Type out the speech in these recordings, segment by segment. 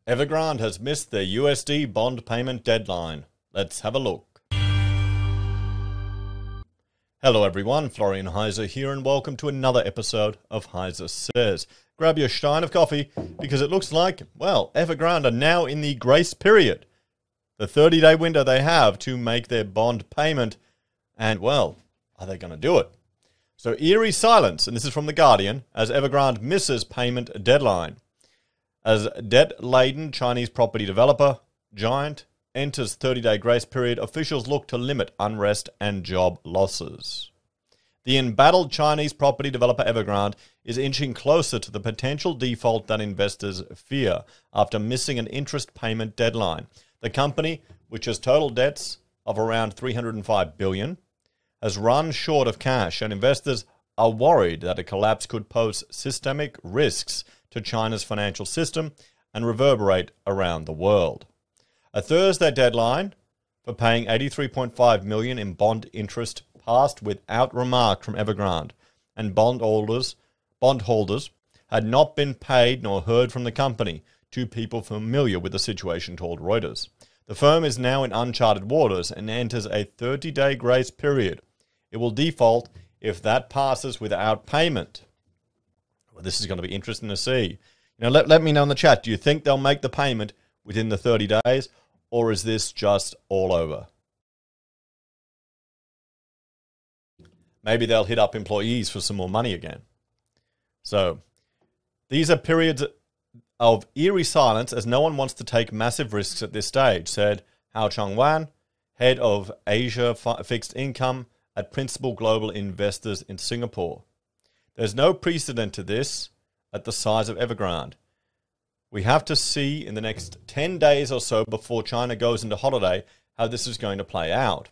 Evergrande has missed their USD bond payment deadline. Let's have a look. Hello everyone, Florian.heise here and welcome to another episode of HeiseSays. Grab your stein of coffee because it looks like, well, Evergrande are now in the grace period. The 30-day window they have to make their bond payment and, well, are they going to do it? So eerie silence, and this is from The Guardian, as Evergrande misses payment deadline. As debt-laden Chinese property developer, Giant, enters 30-day grace period, officials look to limit unrest and job losses. The embattled Chinese property developer Evergrande is inching closer to the potential default that investors fear after missing an interest payment deadline. The company, which has total debts of around $305 billion, has run short of cash, and investors are worried that a collapse could pose systemic risks to China's financial system and reverberate around the world. A Thursday deadline for paying $83.5 million in bond interest passed without remark from Evergrande, and bondholders had not been paid nor heard from the company, two people familiar with the situation told Reuters. The firm is now in uncharted waters and enters a 30-day grace period. It will default if that passes without payment. Well, this is going to be interesting to see. Let me know in the chat. Do you think they'll make the payment within the 30 days, or is this just all over? Maybe they'll hit up employees for some more money again. So these are periods of eerie silence as no one wants to take massive risks at this stage, said Hao Changwan, head of Asia Fixed Income at Principal Global Investors in Singapore. There's no precedent to this at the size of Evergrande. We have to see in the next 10 days or so before China goes into holiday how this is going to play out.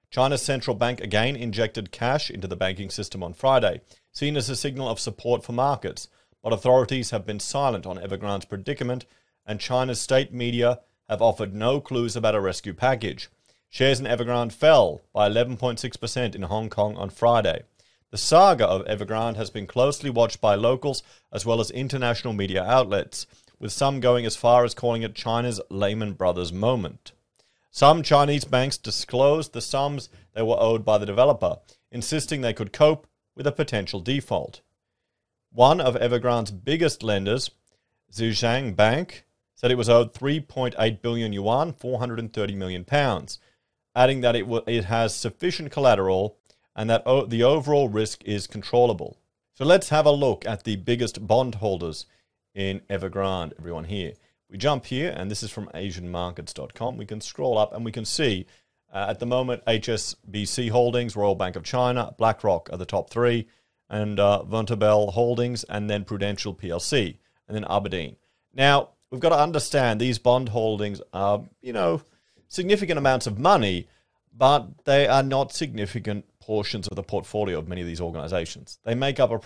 China's central bank again injected cash into the banking system on Friday, seen as a signal of support for markets, but authorities have been silent on Evergrande's predicament, and China's state media have offered no clues about a rescue package. Shares in Evergrande fell by 11.6% in Hong Kong on Friday. The saga of Evergrande has been closely watched by locals as well as international media outlets, with some going as far as calling it China's Lehman Brothers moment. Some Chinese banks disclosed the sums they were owed by the developer, insisting they could cope with a potential default. One of Evergrande's biggest lenders, Zhejiang Bank, said it was owed 3.8 billion yuan, 430 million pounds, adding that it has sufficient collateral and that the overall risk is controllable. So let's have a look at the biggest bondholders in Evergrande, everyone here. We jump here, and this is from asianmarkets.com. We can scroll up and we can see at the moment HSBC Holdings, Royal Bank of China, BlackRock are the top three, and Vontobel Holdings, and then Prudential PLC, and then Aberdeen. Now, we've got to understand these bond holdings are, significant amounts of money, but they are not significant portions of the portfolio of many of these organizations. They make up a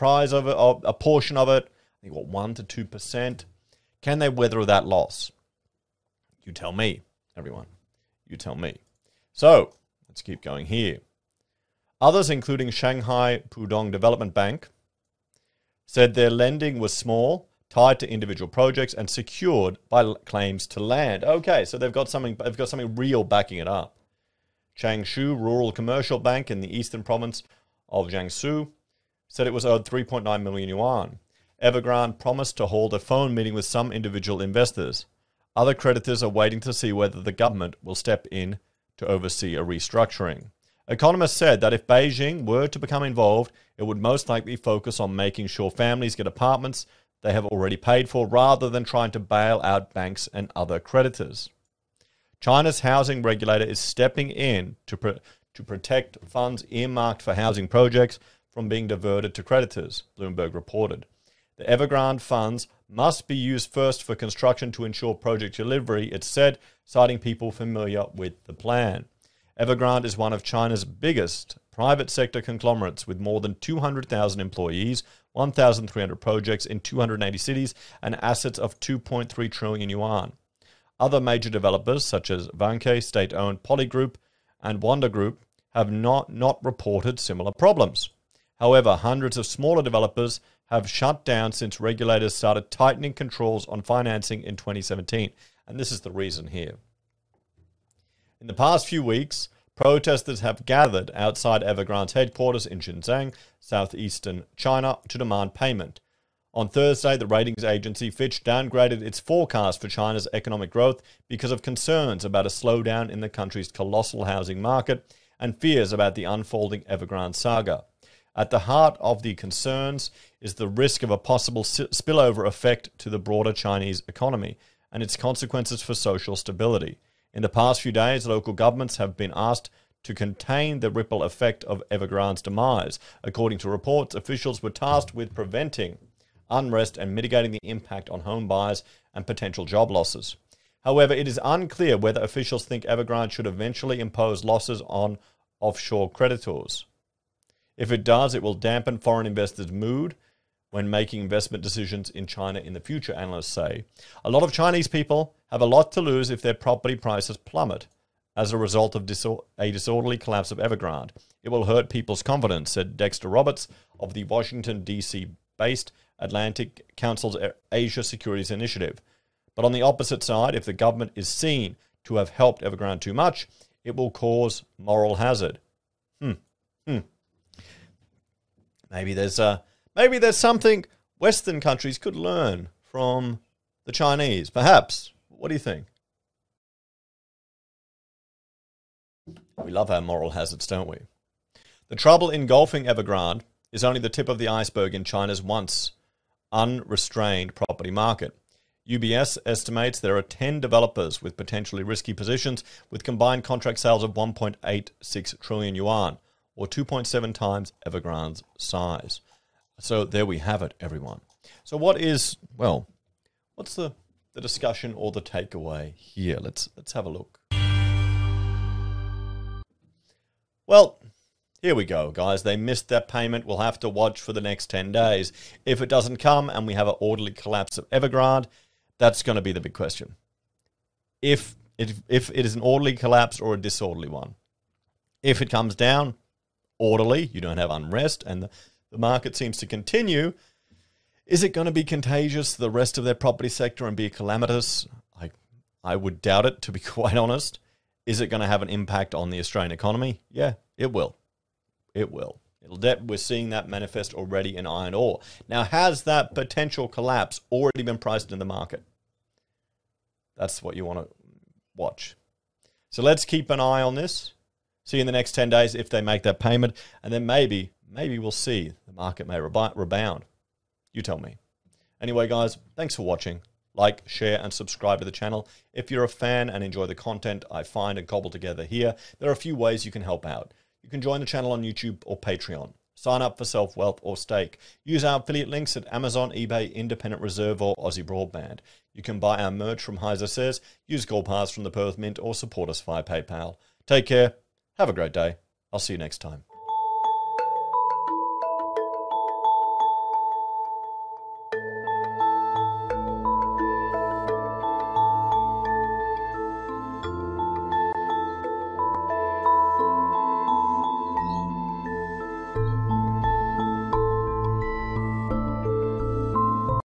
portion of it, I think, 1 to 2%. Can they weather that loss? You tell me, everyone. You tell me. So, let's keep going here. Others, including Shanghai Pudong Development Bank, said their lending was small, tied to individual projects, and secured by claims to land. Okay, so they've got something real backing it up. Changshu Rural Commercial Bank in the eastern province of Jiangsu said it was owed 3.9 million yuan. Evergrande promised to hold a phone meeting with some individual investors. Other creditors are waiting to see whether the government will step in to oversee a restructuring. Economists said that if Beijing were to become involved, it would most likely focus on making sure families get apartments they have already paid for, rather than trying to bail out banks and other creditors. China's housing regulator is stepping in to protect funds earmarked for housing projects from being diverted to creditors, Bloomberg reported. The Evergrande funds must be used first for construction to ensure project delivery, it said, citing people familiar with the plan. Evergrande is one of China's biggest private sector conglomerates with more than 200,000 employees, 1,300 projects in 280 cities, and assets of 2.3 trillion yuan. Other major developers such as Vanke, state-owned Polygroup, and Wanda Group have not reported similar problems. However, hundreds of smaller developers have shut down since regulators started tightening controls on financing in 2017. And this is the reason here. In the past few weeks, protesters have gathered outside Evergrande's headquarters in Xinjiang, southeastern China, to demand payment. On Thursday, the ratings agency Fitch downgraded its forecast for China's economic growth because of concerns about a slowdown in the country's colossal housing market and fears about the unfolding Evergrande saga. At the heart of the concerns is the risk of a possible spillover effect to the broader Chinese economy and its consequences for social stability. In the past few days, local governments have been asked to contain the ripple effect of Evergrande's demise. According to reports, officials were tasked with preventing unrest and mitigating the impact on home buyers and potential job losses. However, it is unclear whether officials think Evergrande should eventually impose losses on offshore creditors. If it does, it will dampen foreign investors' mood when making investment decisions in China in the future, analysts say. A lot of Chinese people have a lot to lose if their property prices plummet as a result of a disorderly collapse of Evergrande. It will hurt people's confidence, said Dexter Roberts of the Washington, D.C.-based Atlantic Council's Asia Securities Initiative. But on the opposite side, if the government is seen to have helped Evergrande too much, it will cause moral hazard. Maybe there's something Western countries could learn from the Chinese. Perhaps. What do you think? We love our moral hazards, don't we? The trouble engulfing Evergrande is only the tip of the iceberg in China's once unrestrained property market. UBS estimates there are 10 developers with potentially risky positions with combined contract sales of 1.86 trillion yuan, or 2.7 times Evergrande's size. So there we have it, everyone. So what's the discussion or the takeaway here? Let's have a look. Well, here we go, guys. They missed that payment. We'll have to watch for the next 10 days. If it doesn't come and we have an orderly collapse of Evergrande, that's going to be the big question. If it is an orderly collapse or a disorderly one. If it comes down orderly, you don't have unrest, and the market seems to continue, is it going to be contagious to the rest of their property sector and be calamitous? I would doubt it, to be quite honest. Is it going to have an impact on the Australian economy? Yeah, it will. It will. We're seeing that manifest already in iron ore. Now, has that potential collapse already been priced in the market? That's what you want to watch. So let's keep an eye on this. See in the next 10 days if they make that payment, and then maybe we'll see the market may rebound. You tell me. Anyway, guys, thanks for watching. Like, share, and subscribe to the channel. If you're a fan and enjoy the content I find and cobble together here, there are a few ways you can help out. You can join the channel on YouTube or Patreon. Sign up for SelfWealth or Stake. Use our affiliate links at Amazon, eBay, Independent Reserve, or AussieBroadband. You can buy our merch from HeiseSays, use Gold Pass from the Perth Mint, or support us via PayPal. Take care. Have a great day. I'll see you next time.